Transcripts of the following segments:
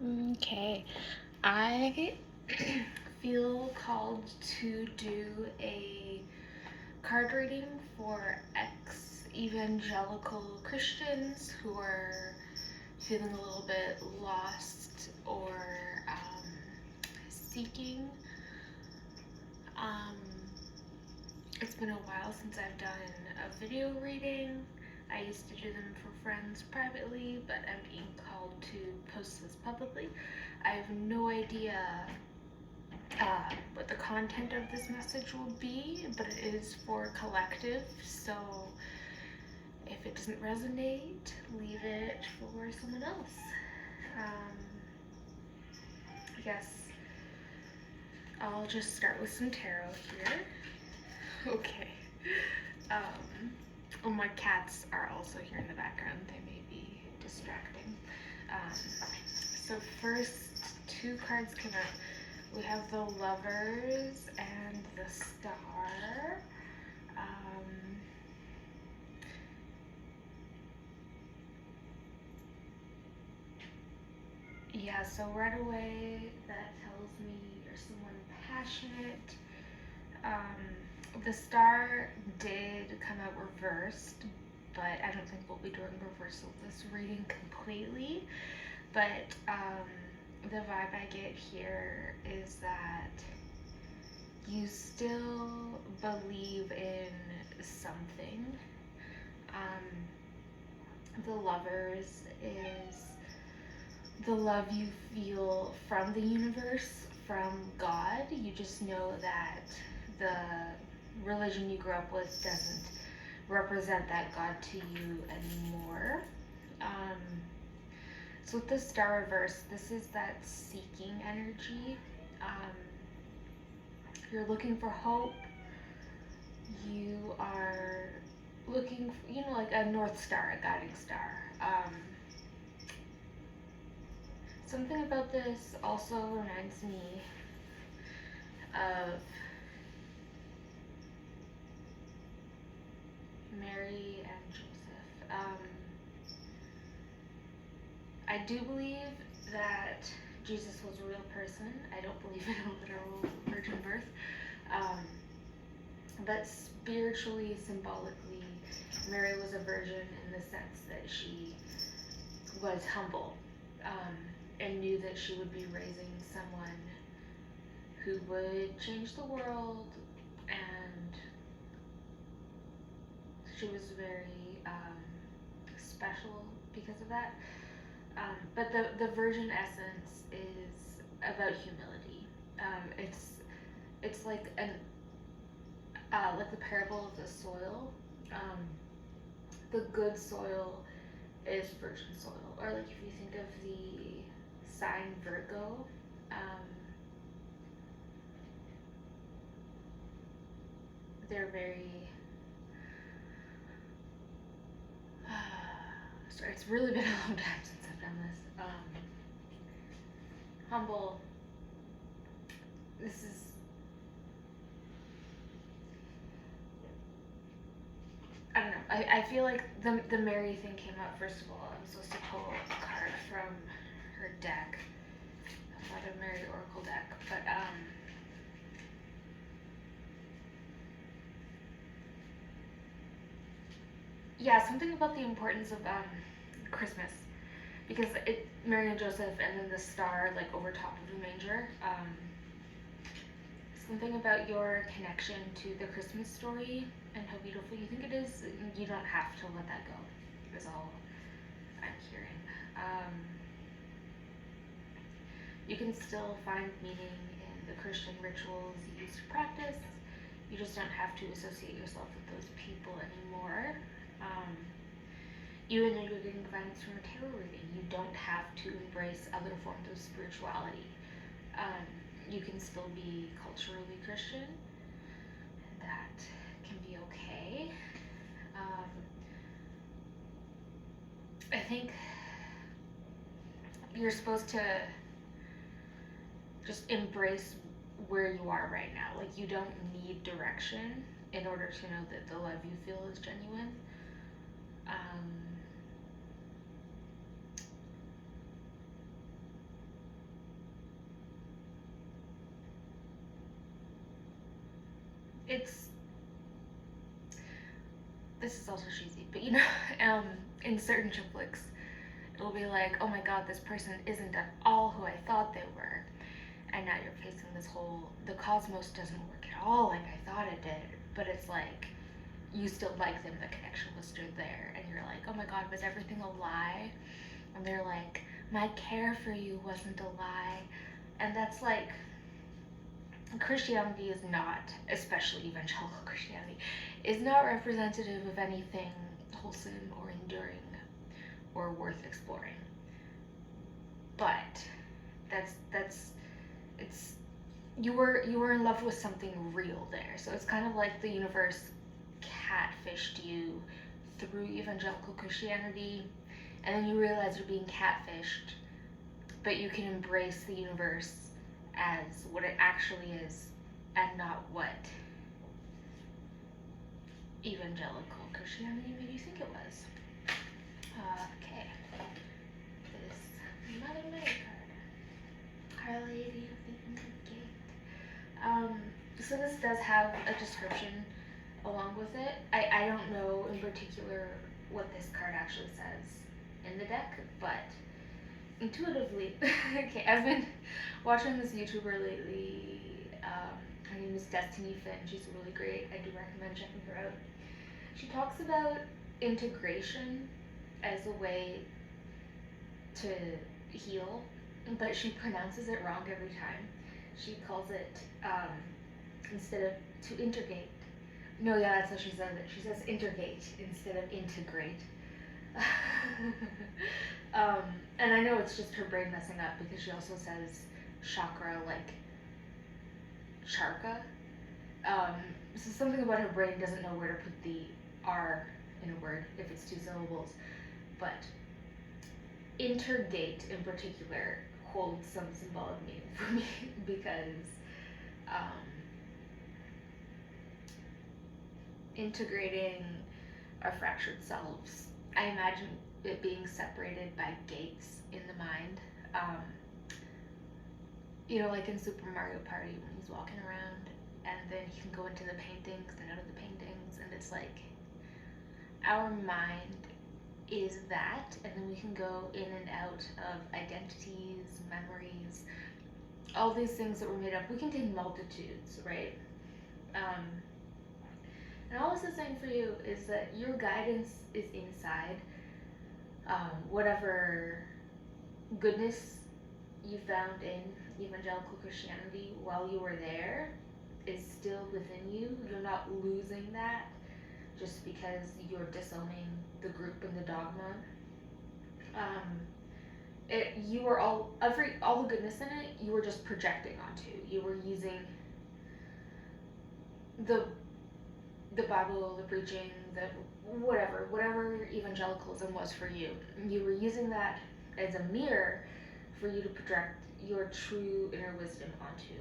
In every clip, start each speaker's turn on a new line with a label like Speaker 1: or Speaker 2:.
Speaker 1: Okay, I feel called to do a card reading for ex-evangelical Christians who are feeling a little bit lost or seeking. Um, it's been a while since I've done a video reading. I used to do them for friends privately, but I'm being called to post this publicly. I have no idea what the content of this message will be, but it is for collective, so if it doesn't resonate, leave it for someone else. I guess I'll just start with some tarot here. Okay. Oh, my cats are also here in the background. They may be distracting. So first two cards came out. We have the Lovers and the Star. Yeah, so right away that tells me you're someone passionate. The Star did come out reversed, but I don't think we'll be doing reversal this reading completely. But the vibe I get here is that you still believe in something. The Lovers is the love you feel from the universe, from God. You just know that the religion you grew up with doesn't represent that God to you anymore. So with the Star reverse, this is that seeking energy. You're looking for hope. You are looking for, like a North Star, a guiding star. Something about this also reminds me of Mary and Joseph. I do believe that Jesus was a real person. I don't believe in a literal virgin birth. But spiritually, symbolically, Mary was a virgin in the sense that she was humble and knew that she would be raising someone who would change the world, and she was very special because of that. But the virgin essence is about humility. It's like like the parable of the soil. The good soil is virgin soil, or like if you think of the sign Virgo, they're very sorry, it's really been a long time since I've done this. Humble. This is I don't know. I feel like the Mary thing came up first of all. I'm supposed to pull a card from her deck, a Mother Mary Oracle deck, but yeah, something about the importance of Christmas, because Mary and Joseph, and then the star like over top of the manger. Something about your connection to the Christmas story and how beautiful you think it is. You don't have to let that go. Is all I'm hearing. You can still find meaning in the Christian rituals you used to practice. You just don't have to associate yourself with those people anymore. Even though you're getting guidance from a tarot reading, you don't have to embrace other forms of spirituality. You can still be culturally Christian, and that can be okay. I think you're supposed to just embrace where you are right now. Like, you don't need direction in order to know that the love you feel is genuine. it's, this is also cheesy, but in certain chip flicks, it'll be like, oh my god, this person isn't at all who I thought they were. And now you're facing this whole, the cosmos doesn't work at all like I thought it did. But it's like, you still like them, the connection was still there. And you're like, oh my god, was everything a lie? And they're like, my care for you wasn't a lie. And that's like, Christianity is not, especially evangelical Christianity, is not representative of anything wholesome or enduring or worth exploring. But it's you were in love with something real there. So it's kind of like the universe catfished you through evangelical Christianity, and then you realize you're being catfished, but you can embrace the universe as what it actually is and not what evangelical Christianity made you think it was. Okay. This Mother Mary card. Our Lady of the Gate. So this does have a description along with it. I don't know in particular what this card actually says in the deck, but intuitively, okay, I've been watching this YouTuber lately. Her name is Destiny Finn. She's really great. I do recommend checking her out. She talks about integration as a way to heal, but she pronounces it wrong every time. She calls it, instead of to integrate. No, yeah, that's how she says it. She says integrate instead of integrate. And I know it's just her brain messing up because she also says chakra like charka. So something about her brain doesn't know where to put the R in a word if it's two syllables. But intergate in particular holds some symbolic meaning for me because integrating our fractured selves, I imagine it being separated by gates in the mind. Like in Super Mario Party when he's walking around and then he can go into the paintings and out of the paintings, and it's like our mind is that, and then we can go in and out of identities, memories, all these things that were made up. We can take multitudes, right? And all this is saying for you is that your guidance is inside. Whatever goodness you found in evangelical Christianity while you were there is still within you. You're not losing that just because you're disowning the group and the dogma. You were all the goodness in it, you were just projecting onto. You were using the Bible, the preaching, the whatever evangelicalism was for you. You were using that as a mirror for you to project your true inner wisdom onto.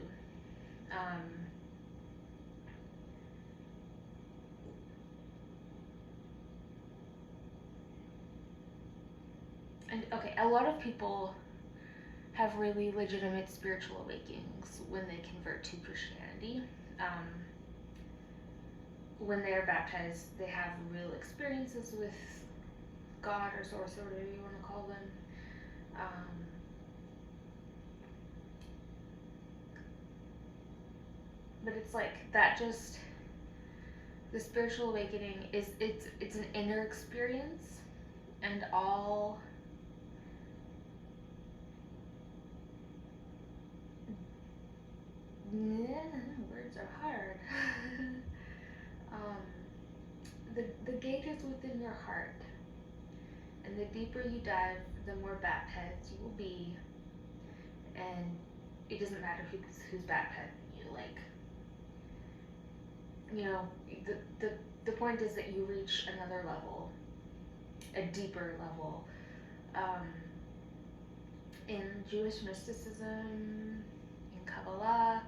Speaker 1: And okay, a lot of people have really legitimate spiritual awakenings when they convert to Christianity. When they are baptized, they have real experiences with God or source or whatever you want to call them. But it's like that, just the spiritual awakening is it's an inner experience, and all words are hard. The gate is within your heart, and the deeper you dive, the more baptized you will be, and it doesn't matter who's baptizing you. Like, the point is that you reach another level, a deeper level. In Jewish mysticism, in Kabbalah,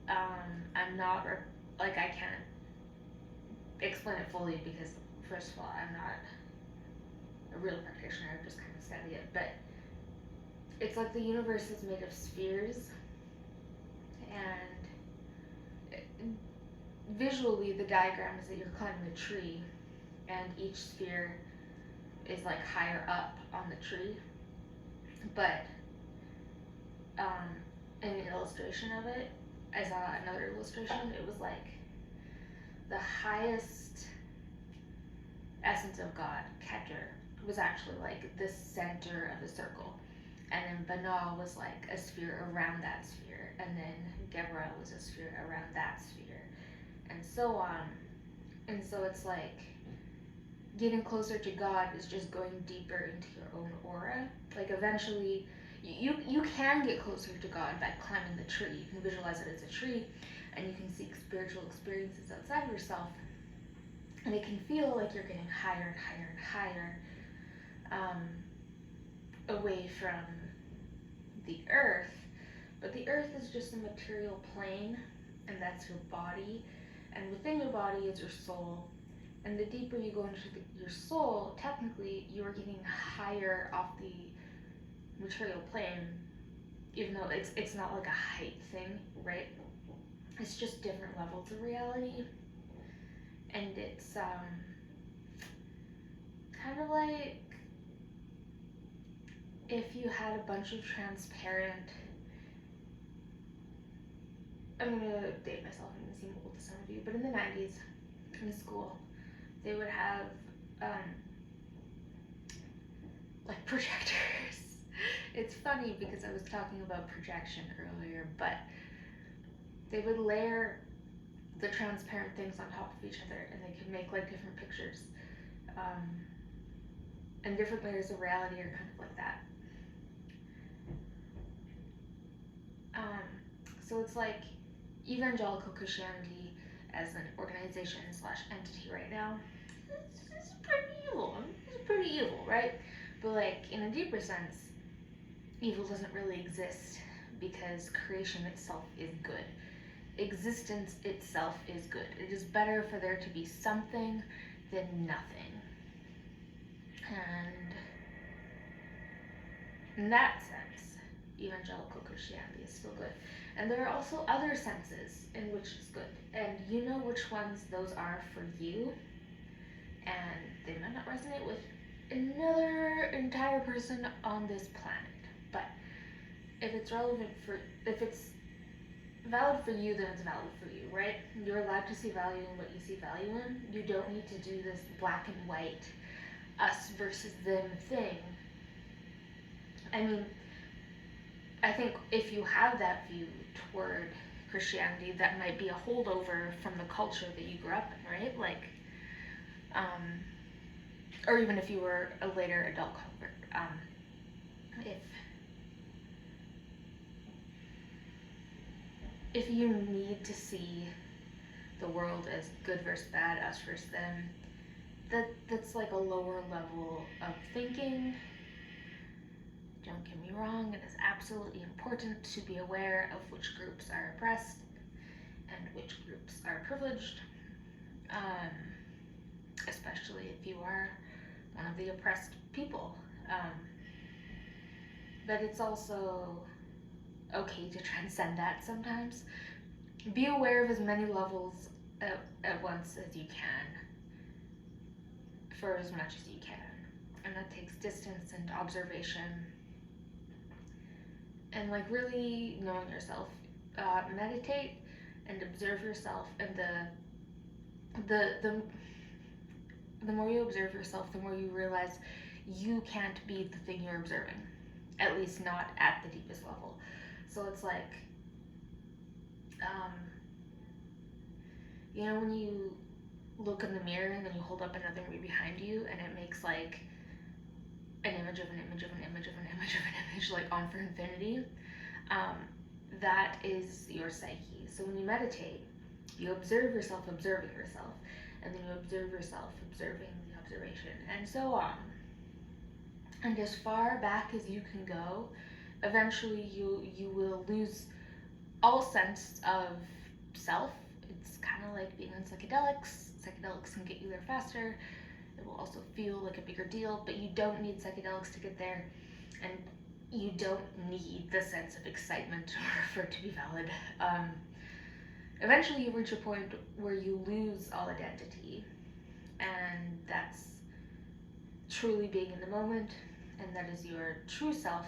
Speaker 1: I'm not I can't explain it fully because, first of all, I'm not a real practitioner. I've just kind of studied it, but it's like the universe is made of spheres, and visually, the diagram is that you're climbing a tree, and each sphere is like higher up on the tree. But in an illustration of it, I saw another illustration. It was like the highest essence of God, Keter, was actually like the center of the circle. And then Banal was like a sphere around that sphere. And then Gebra was a sphere around that sphere. And so on. And so it's like getting closer to God is just going deeper into your own aura. Like eventually, you can get closer to God by climbing the tree. You can visualize it as a tree, and you can seek spiritual experiences outside of yourself. And it can feel like you're getting higher and higher and higher away from the earth. But the earth is just a material plane, and that's your body. And within your body is your soul. And the deeper you go into your soul, technically you are getting higher off the material plane, even though it's not like a height thing, right? It's just different levels of reality. And it's kind of like if you had a bunch of transparent, I'm gonna date myself, I'm gonna seem old to some of you, but in the 90s, in school, they would have like projectors. It's funny because I was talking about projection earlier, but they would layer the transparent things on top of each other, and they could make like different pictures. And different layers of reality are kind of like that. So it's like evangelical Christianity as an organization / entity right now. It's pretty evil. It's pretty evil, right? But like in a deeper sense, evil doesn't really exist because creation itself is good. Existence itself is good. It is better for there to be something than nothing. And in that sense, evangelical Christianity is still good. And there are also other senses in which it's good. And you know which ones those are for you. And they might not resonate with another entire person on this planet. But if it's valid for you, then it's valid for you, right? You're allowed to see value in what you see value in. You don't need to do this black and white, us versus them thing. I mean, I think if you have that view toward Christianity, that might be a holdover from the culture that you grew up in, right? Like, or even if you were a later adult convert, if you need to see the world as good versus bad, us versus them, that's like a lower level of thinking. Don't get me wrong, it is absolutely important to be aware of which groups are oppressed and which groups are privileged, especially if you are one of the oppressed people. But it's also okay to transcend that sometimes. Be aware of as many levels at once as you can, for as much as you can. And that takes distance and observation. And like really knowing yourself. Meditate and observe yourself, and the more you observe yourself, the more you realize you can't be the thing you're observing, at least not at the deepest level. So it's like, you know, when you look in the mirror and then you hold up another mirror behind you, and it makes like an image of an image of an image of an image of an image, like on for infinity. That is your psyche. So when you meditate, you observe yourself observing yourself, and then you observe yourself observing the observation, and so on. And as far back as you can go, eventually you will lose all sense of self. It's kind of like being on psychedelics. Psychedelics can get you there faster. It will also feel like a bigger deal, but you don't need psychedelics to get there, and you don't need the sense of excitement for it to be valid. eventually you reach a point where you lose all identity, and that's truly being in the moment, and that is your true self.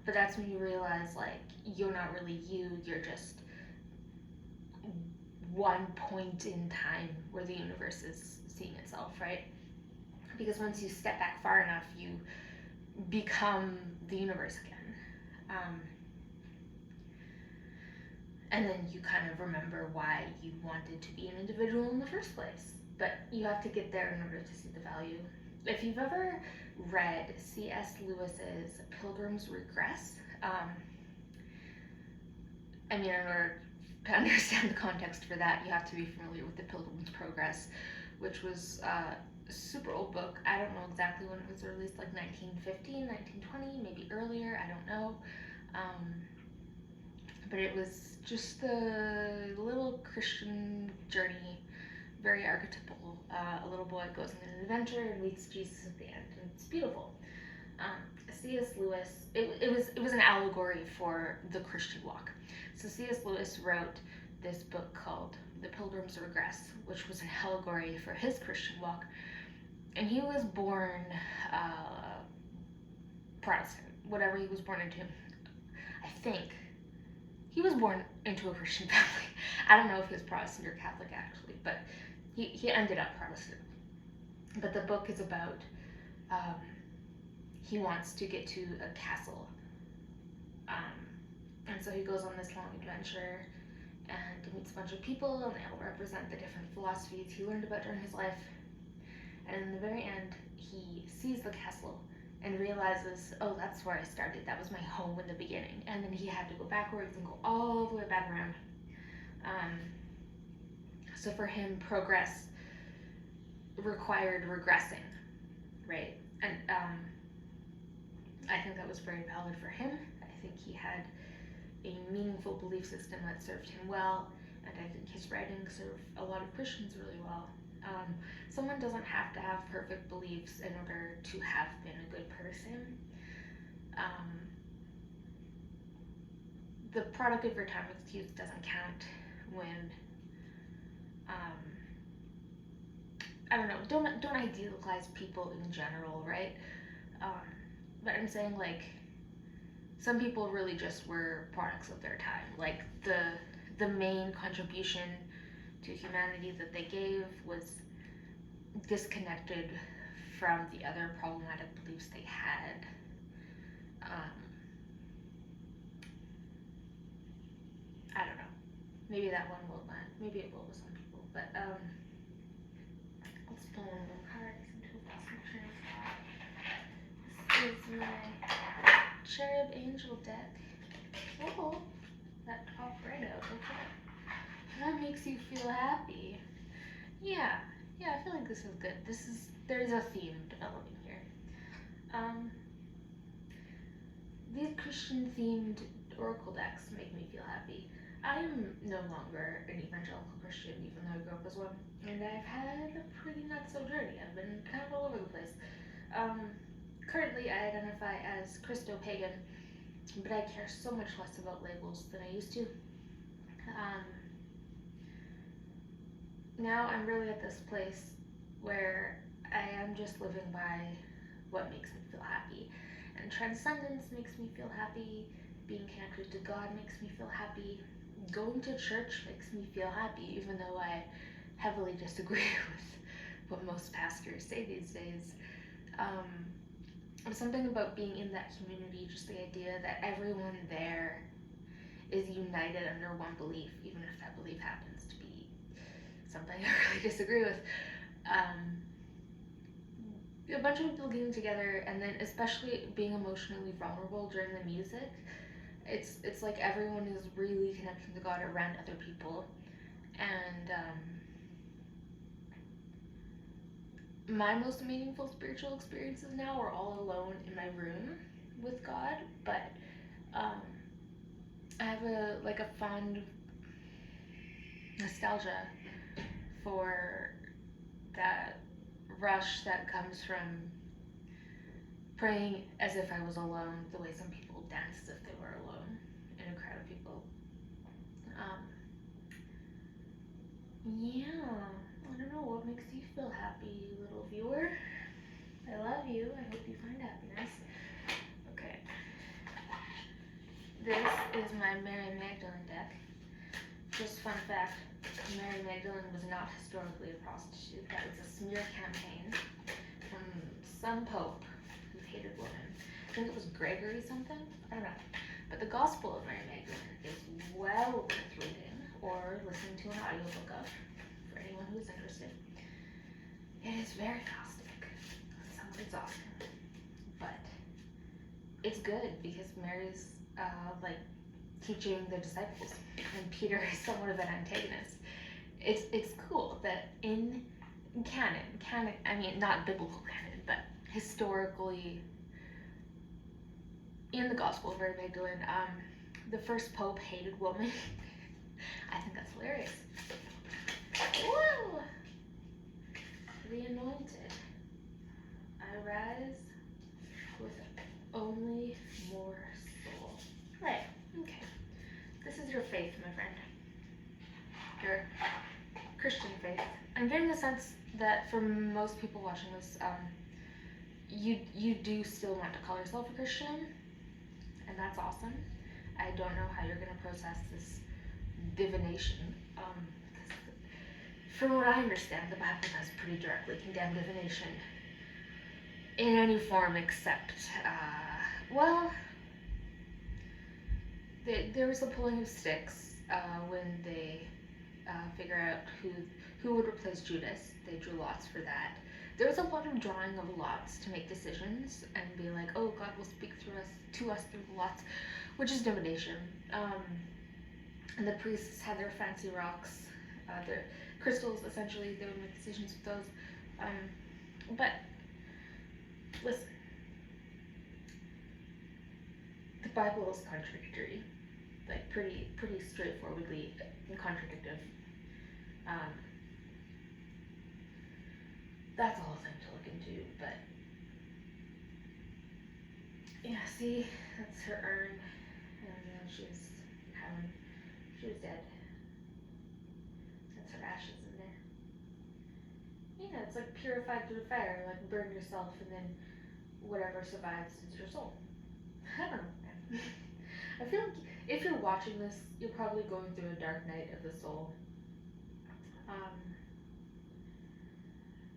Speaker 1: But that's when you realize, like, you're not really you, you're just one point in time where the universe is seeing itself, right? Because once you step back far enough, you become the universe again. And then you kind of remember why you wanted to be an individual in the first place. But you have to get there in order to see the value. If you've ever read C.S. Lewis's Pilgrim's Regress, in order to understand the context for that, you have to be familiar with the Pilgrim's Progress, which was a super old book. I don't know exactly when it was released, like 1915, 1920, maybe earlier, I don't know. But it was just a little Christian journey, very archetypal. A little boy goes on an adventure and meets Jesus at the end, and it's beautiful. C.S. Lewis, it was an allegory for the Christian walk. So C.S. Lewis wrote this book called The Pilgrim's Regress, which was an allegory for his Christian walk. And he was born Protestant, whatever he was born into. I think he was born into a Christian family. I don't know if he was Protestant or Catholic, actually, but he ended up Protestant. But the book is about he wants to get to a castle. And so he goes on this long adventure and meets a bunch of people, and they all represent the different philosophies he learned about during his life. And in the very end, he sees the castle and realizes, oh, that's where I started. That was my home in the beginning. And then he had to go backwards and go all the way back around. So for him, progress required regressing, right? And I think that was very valid for him. I think he had a meaningful belief system that served him well, and I think his writings serve a lot of Christians really well. Someone doesn't have to have perfect beliefs in order to have been a good person. The product of your time excuse doesn't count when, I don't know, don't idealize people in general, right? But I'm saying, like, some people really just were products of their time. Like, the main contribution to humanity that they gave was disconnected from the other problematic beliefs they had. I don't know. Maybe that one will land. Maybe it will with some people. But let's pull one more card. I seem to have lost my train of thought. This is my Cherub Angel deck. Oh, that popped right out. Okay. That makes you feel happy. Yeah, I feel like this is good. There's a theme developing here. These Christian themed oracle decks make me feel happy. I am no longer an evangelical Christian, even though I grew up as one, and I've had a pretty not so journey. I've been kind of all over the place. Currently I identify as christo-pagan, but I care so much less about labels than I used to. Now I'm really at this place where I am just living by what makes me feel happy. And transcendence makes me feel happy. Being connected to God makes me feel happy. Going to church makes me feel happy, even though I heavily disagree with what most pastors say these days. Something about being in that community, just the idea that everyone there is united under one belief, even if that belief happens to be something I really disagree with. A bunch of people getting together, and then especially being emotionally vulnerable during the music. It's like everyone is really connecting to God around other people. And my most meaningful spiritual experiences now are all alone in my room with God, but I have a fond nostalgia for that rush that comes from praying as if I was alone, the way some people dance as if they were alone in a crowd of people. Yeah, I don't know what makes you feel happy, little viewer. I love you. I hope you find happiness. Okay. This is my Mary Magdalene deck. Just fun fact, Mary Magdalene was not historically a prostitute. That was a smear campaign from some pope who hated women. I think it was Gregory something. I don't know. But the Gospel of Mary Magdalene is well worth reading or listening to an audiobook of for anyone who is interested. It is very caustic, somewhat exhausting, but it's good because Mary's like teaching the disciples, and Peter is somewhat of an antagonist. It's cool that in canon, I mean not biblical canon, but historically in the Gospel of Mary Magdalene, the first pope hated women. I think that's hilarious. Woo! The anointed. I rise with only more soul. Right, okay. This is your faith, my friend. Your Christian faith. I'm getting the sense that for most people watching this, you do still want to call yourself a Christian, and that's awesome. I don't know how you're going to process this divination. From what I understand, the Bible does pretty directly condemn divination in any form except, there was a pulling of sticks when they figure out who would replace Judas. They drew lots for that. There was a lot of drawing of lots to make decisions and be like, oh, God will speak to us through the lots, which is divination. And the priests had their fancy rocks, their crystals, essentially. They would make decisions with those. But listen, the Bible is contradictory, like pretty straightforwardly contradictive. That's a whole thing to look into, but yeah, see, that's her urn, and she was dead. That's her ashes in there. Yeah, it's like purified through the fire, like burn yourself, and then whatever survives is your soul. I don't know, man. I feel like if you're watching this, you're probably going through a dark night of the soul.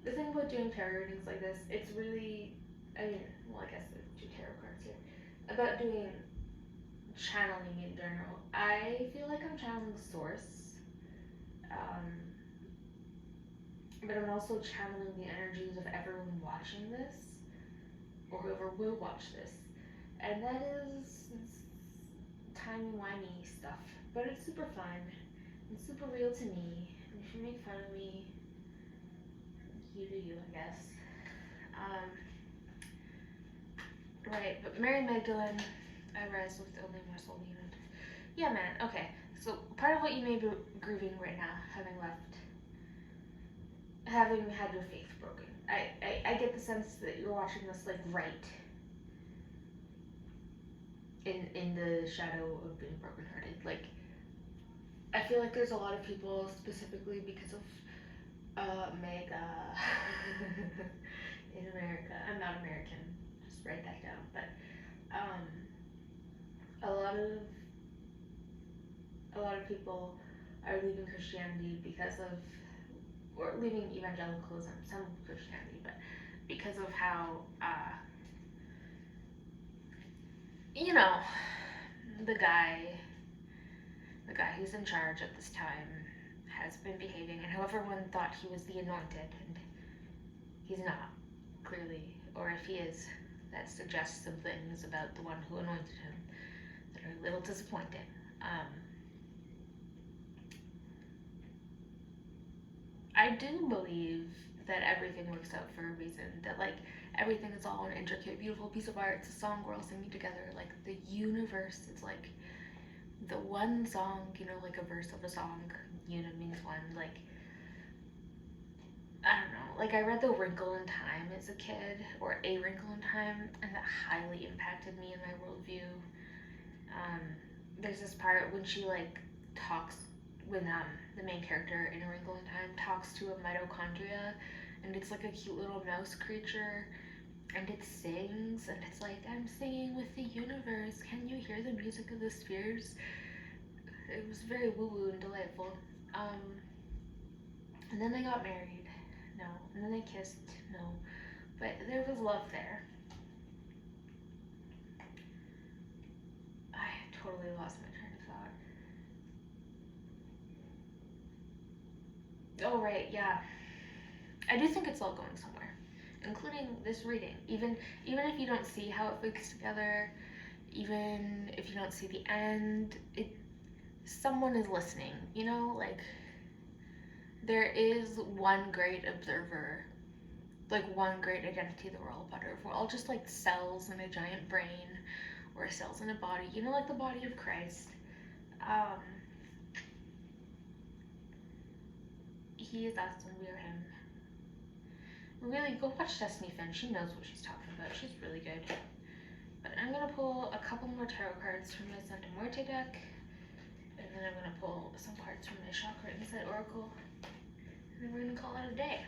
Speaker 1: The thing about doing tarot readings like this, it's really, I guess there's 2 tarot cards here, about doing channeling in general. I feel like I'm channeling source, but I'm also channeling the energies of everyone watching this, or whoever will watch this, and that is timey-wimey stuff, but it's super fun, and super real to me, and if you make fun of me, you do you, I guess. Right, but Mary Magdalene, I rise with only my soul unit. Yeah, man, okay. So part of what you may be grieving right now, having had your faith broken. I get the sense that you're watching this like right in the shadow of being brokenhearted. Like, I feel like there's a lot of people, specifically because of MAGA in America. I'm not American, just write that down. But a lot of people are leaving Christianity or leaving evangelicalism, some Christianity, but because of how the guy who's in charge at this time has been behaving, and how everyone thought he was the anointed, and he's not, clearly. Or if he is, that suggests some things about the one who anointed him that are a little disappointing. I do believe that everything works out for a reason, that like everything is all an intricate, beautiful piece of art. It's a song we're all singing together. Like the universe is like the one song, like a verse of a song, means one. Like, I don't know. Like I read The Wrinkle in Time as a kid, or A Wrinkle in Time, and that highly impacted me in my worldview. There's this part when she like talks when the main character in A Wrinkle in Time talks to a mitochondria, and it's like a cute little mouse creature, and it sings, and it's like, I'm singing with the universe. Can you hear the music of the spheres? It was very woo-woo and delightful. And then they got married. No. And then they kissed. No. But there was love there. I totally lost my train of thought. Oh, right, yeah. I do think it's all going somewhere, including this reading. Even if you don't see how it fits together, even if you don't see the end, someone is listening, you know? Like, there is one great observer, like one great identity that we're all part of. We're all just like cells in a giant brain, or cells in a body, you know, like the body of Christ. He is us and we are him. Really, go watch Destiny Finn. She knows what she's talking about. She's really good. But I'm gonna pull a couple more tarot cards from my Santa Muerte deck, and then I'm gonna pull some cards from my Chakra Insight Oracle, and then we're gonna call it a day.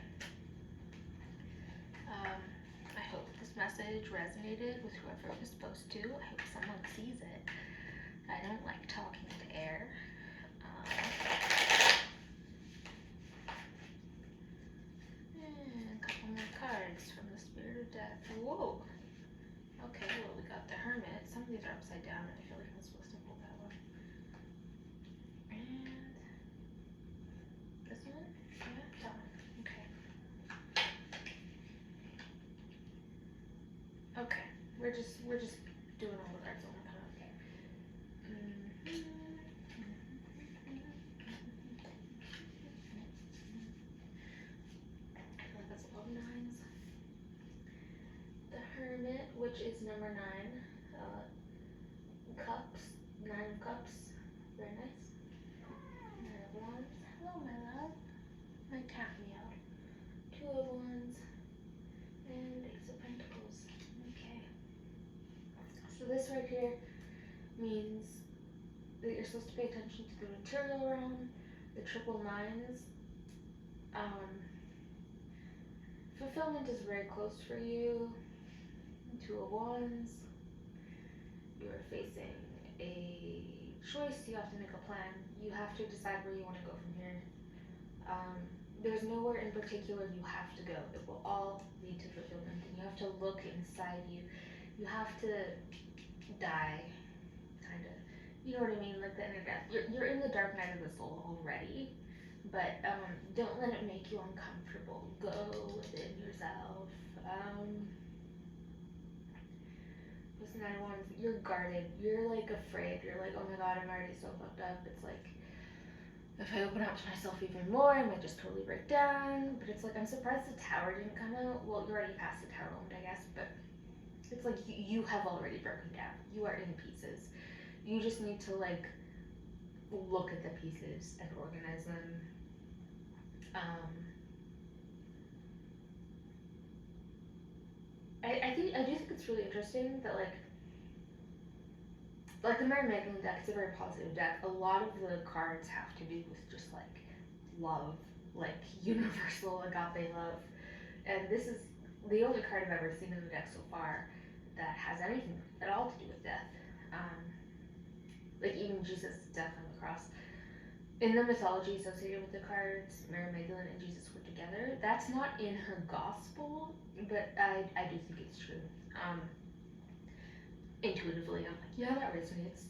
Speaker 1: I hope this message resonated with whoever it was supposed to. I hope someone sees it. I don't like talking to air. And a couple more cards from the Spirit of Death. Whoa! Okay, well, we got the Hermit. Some of these are upside down, and I feel like I'm supposed to pull that one. And this one? Yeah, that one. Okay. Okay, we're just doing all the cards on the come up. I feel like that's a lot of nines. The Hermit, which is number 9. Cups, 9 of Cups. Very nice. 9 of Wands. Hello, my love. My cat meowed. 2 of Wands. And Ace of Pentacles. Okay. So this right here means that you're supposed to pay attention to the material realm, the triple nines. Fulfillment is very close for you. 2 of Wands. You are facing a choice. You have to make a plan. You have to decide where you want to go from here. There's nowhere in particular you have to go. It will all lead to fulfillment, and you have to look inside you. You have to die, kind of. You know what I mean? Like the inner death. You're in the dark night of the soul already, but don't let it make you uncomfortable. Go within yourself. This 9 of Wands, you're guarded. You're like afraid. You're like, oh my god, I'm already so fucked up. It's like, if I open up to myself even more, I might just totally break down. But it's like, I'm surprised the Tower didn't come out. Well, you're already past the Tower moment, I guess. But it's like, you have already broken down. You are in pieces. You just need to like look at the pieces and organize them. I do think it's really interesting that like the Mary Magdalene deck is a very positive deck. A lot of the cards have to do with just like love, like universal agape love. And this is the only card I've ever seen in the deck so far that has anything at all to do with death. Like even Jesus' death on the cross. In the mythology associated with the cards, Mary Magdalene and Jesus were together. That's not in her gospel, but I do think it's true. Intuitively, I'm like, yeah, that resonates.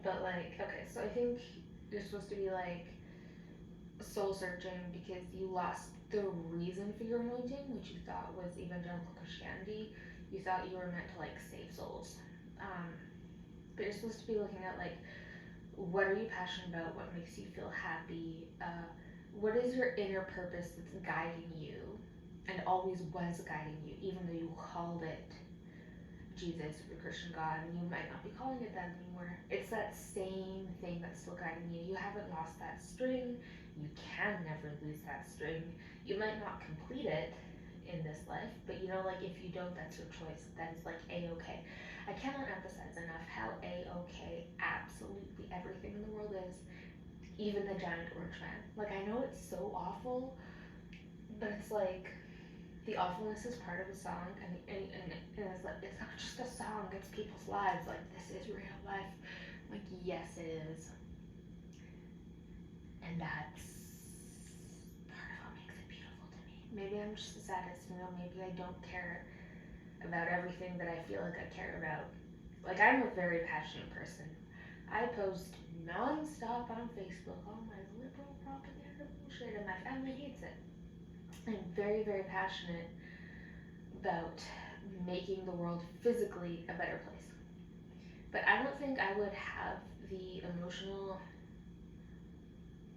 Speaker 1: But like, okay, so I think you're supposed to be like soul searching because you lost the reason for your anointing, which you thought was evangelical Christianity. You thought you were meant to like save souls. But you're supposed to be looking at like, what are you passionate about? What makes you feel happy? What is your inner purpose that's guiding you and always was guiding you, even though you called it Jesus or the Christian God, and you might not be calling it that anymore. It's that same thing that's still guiding you. You haven't lost that string. You can never lose that string. You might not complete it. in this life, but you know, like, if you don't, that's your choice. That is like a-okay. I cannot emphasize enough how a-okay absolutely everything in the world is, even the giant orange man. Like, I know it's so awful, but it's like, the awfulness is part of the song, and it's like, it's not just a song, it's people's lives. Like, this is real life. Like, yes, it is. And that's part of what makes it beautiful to me. Maybe I'm just the saddest, you know, maybe I don't care about everything that I feel like I care about. Like, I'm a very passionate person. I post non-stop on Facebook all my liberal propaganda bullshit, and my family hates it. I'm very, very passionate about making the world physically a better place. But I don't think I would have the emotional,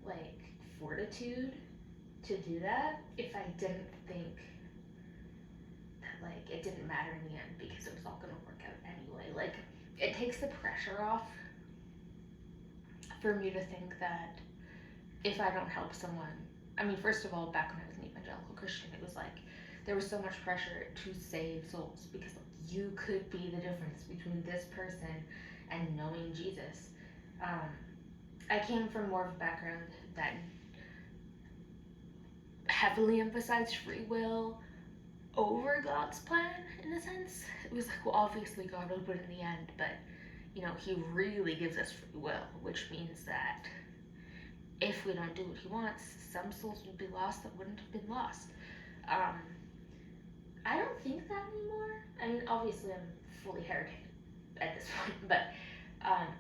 Speaker 1: like, fortitude to do that if I didn't think that, like, it didn't matter in the end because it was all gonna work out anyway. Like, it takes the pressure off for me to think that if I don't help someone, I mean, first of all, back when I was an evangelical Christian, it was like, there was so much pressure to save souls because, like, you could be the difference between this person and knowing Jesus. I came from more of a background that heavily emphasized free will over God's plan, in a sense. It was like, well, obviously God will put it in the end, but, you know, he really gives us free will, which means that if we don't do what he wants, some souls will be lost that wouldn't have been lost. I don't think that anymore. I mean, obviously I'm fully heretic at this point, but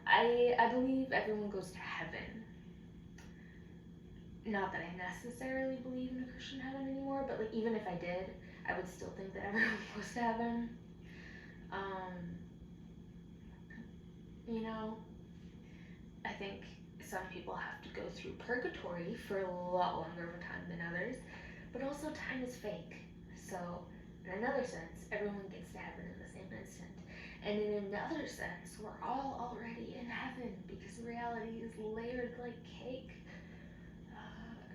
Speaker 1: I believe everyone goes to heaven. Not that I necessarily believe in a Christian heaven anymore, but, like, even if I did, I would still think that everyone goes to heaven. You know, I think some people have to go through purgatory for a lot longer of a time than others, but also time is fake. So, in another sense, everyone gets to heaven in the same instant. And in another sense, we're all already in heaven because reality is layered like cake.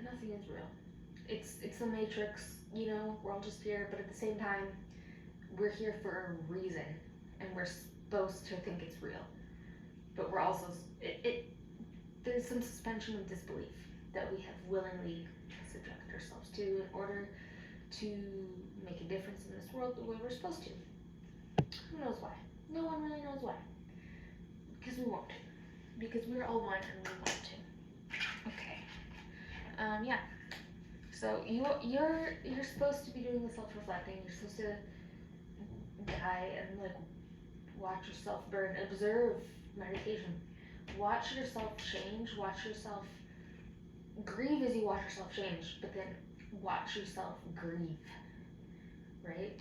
Speaker 1: Nothing is real. It's the Matrix, you know, we're all just here, but at the same time, we're here for a reason, and we're supposed to think it's real. But we're also, there's some suspension of disbelief that we have willingly subjected ourselves to in order to make a difference in this world the way we're supposed to. Who knows why? No one really knows why. Because we want to. Because we're all one and we want to. Okay. Yeah. So you're supposed to be doing the self-reflecting. You're supposed to die and, like, watch yourself burn. Observe meditation. Watch yourself change. Watch yourself grieve as you watch yourself change, but then watch yourself grieve. Right?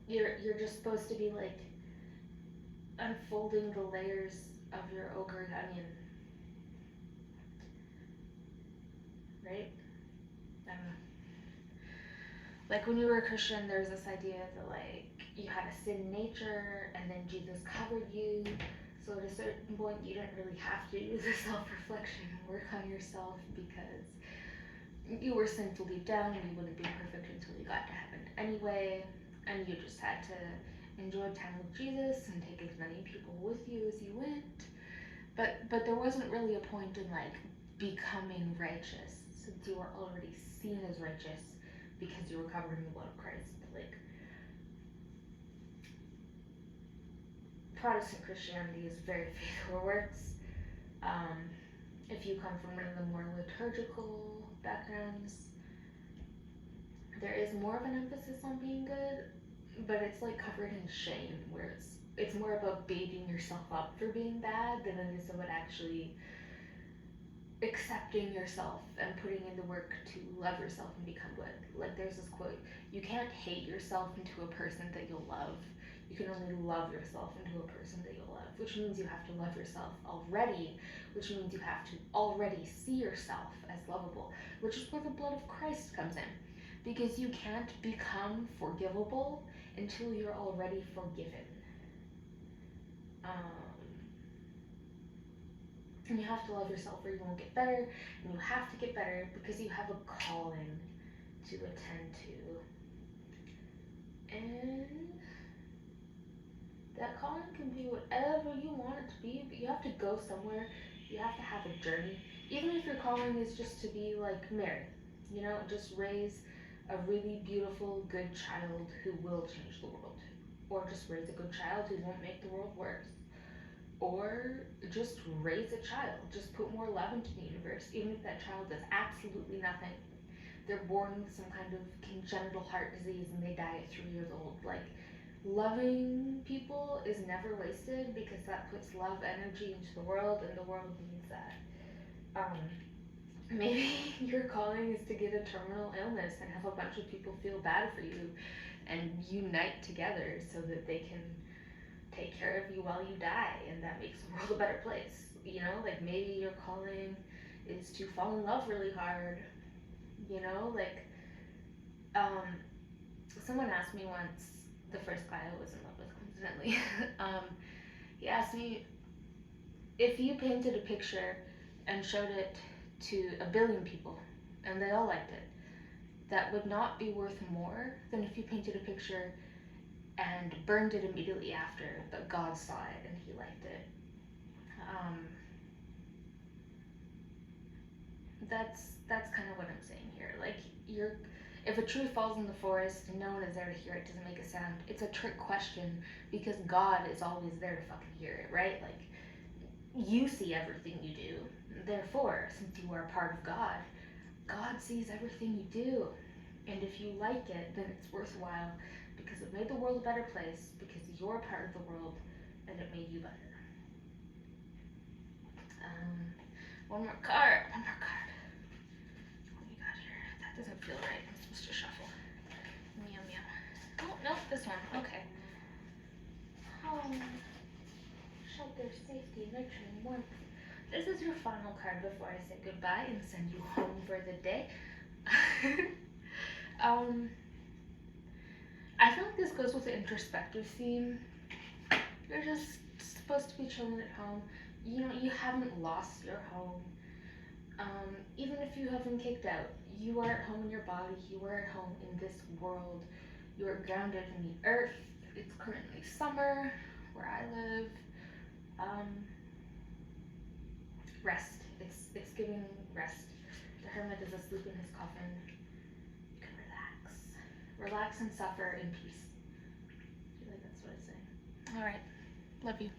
Speaker 1: You're just supposed to be, like, unfolding the layers of your ogre onion. Right? I don't know. Like, when you were a Christian, there was this idea that, like, you had a sin nature, and then Jesus covered you. So at a certain point, you didn't really have to do the self-reflection and work on yourself because you were sinful deep down and you wouldn't be perfect until you got to heaven anyway. And you just had to enjoy time with Jesus and take as many people with you as you went. But there wasn't really a point in, like, becoming righteous, since you were already seen as righteous because you were covered in the blood of Christ. Like, Protestant Christianity is very faithful works. If you come from one of the more liturgical backgrounds, there is more of an emphasis on being good, but it's, like, covered in shame, where it's more about beating yourself up for being bad than it is about actually accepting yourself and putting in the work to love yourself and become good. Like, there's this quote, you can't hate yourself into a person that you'll love. You can only love yourself into a person that you'll love, which means you have to love yourself already, which means you have to already see yourself as lovable, which is where the blood of Christ comes in. Because you can't become forgivable until you're already forgiven. And you have to love yourself or you won't get better, and you have to get better because you have a calling to attend to. And that calling can be whatever you want it to be, but you have to go somewhere. You have to have a journey. Even if your calling is just to be like Mary, just raise a really beautiful, good child who will change the world. Or just raise a good child who won't make the world worse. Or just raise a child. Just put more love into the universe, even if that child does absolutely nothing. They're born with some kind of congenital heart disease and they die at 3 years old. Like, loving people is never wasted because that puts love energy into the world and the world needs that. Maybe your calling is to get a terminal illness and have a bunch of people feel bad for you and unite together so that they can take care of you while you die, and that makes the world a better place. Like maybe your calling is to fall in love really hard. Someone asked me once, the first guy I was in love with, coincidentally, he asked me, if you painted a picture and showed it to 1 billion people and they all liked it, that would not be worth more than if you painted a picture and burned it immediately after, but God saw it and he liked it. That's kind of what I'm saying here. Like, if a tree falls in the forest and no one is there to hear it, doesn't make a sound, it's a trick question because God is always there to fucking hear it, right? Like, you see everything you do. Therefore, since you are a part of God, God sees everything you do. And if you like it, then it's worthwhile because it made the world a better place, because you're a part of the world, and it made you better. One more card. What do we got here? That doesn't feel right. I'm supposed to shuffle. Meow meow. Oh, no, this one. Okay. Home, shelter, safety, nurturing, warmth. This is your final card before I say goodbye and send you home for the day. I feel like this goes with the introspective theme. You're just supposed to be chilling at home. You haven't lost your home. Even if you have been kicked out, you are at home in your body. You are at home in this world. You are grounded in the earth. It's currently summer where I live. Rest. It's giving rest. The hermit is asleep in his coffin. You can relax and suffer in peace. I feel like that's what it's saying. All right. Love you.